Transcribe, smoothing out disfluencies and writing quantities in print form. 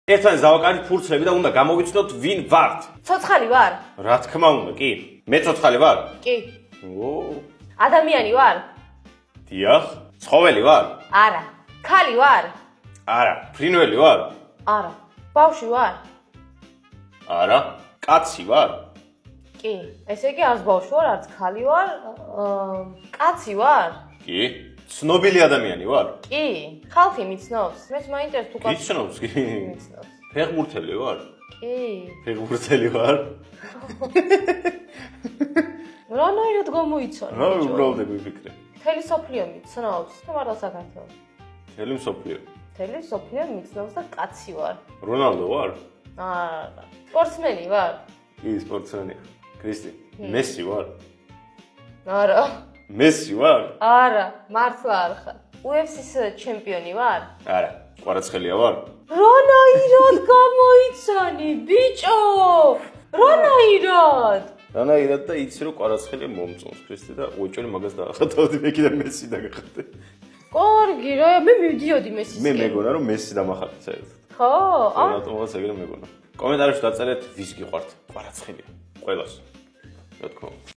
ერთმანეთს დავაკარით ფურცლები და უნდა გამოვიცნოთ ვინ ვართ. ცოცხალი ვარ? რა თქმა უნდა, კი. მე ცოცხალი ვარ? კი. ო, ადამიანი ვარ? დიახ. ცხოველი ვარ? არა. ქალი ვარ? არა. ფრინველი ვარ? არა. ბავშვი ვარ? არა. კაცი ვარ? კი. ესე იგი არც ბავშვი ვარ, არც ქალი ვარ, კაცი ვარ? კი. ცნობილი ადამიანი ვარ? კი. ხალხი მიცნობს? მეც მაინტერესებს თუ კაცი მიცნობს, კი. მიცნობს. ფეხბურთელი ვარ? კი. ფეხბურთელი ვარ? რანაირად გამოიცვალე? რა უბრალოდ ვიფიქრე. მთელი სოფლიო მიცნობს? თუ მარტო საქართველოს? მთელი მსოფლიო. მთელი სოფლიო მიცნობს და კაცი ვარ. რონალდო ვარ? არა. სპორტსმენი ვარ? კი, სპორტსმენია. კრისტი, მესი ვარ? არა. მესი ვარ? არა, მართლა არ ხარ. UFC-ს ჩემპიონი ვარ? არა. კვარაცხელია ვარ? რანაირად გამოიცანი, ბიჭო! რანაირად? რანაირად და იცი რომ კვარაცხელია მომწონს ქრისტე და უეჭველი მაგას დაახატავდი მე კიდე მესი დაგახატე. კარგი რა, მე მივდიოდი მესისკენ. მე მეგონა რომ მესი დამახატე საერთოდ. ხო? ავტომატურად ეგრე მეგონა. კომენტარებში დაწერეთ ვის გიყვართ კვარაცხელია. ყველას. რა თქმა უნდა.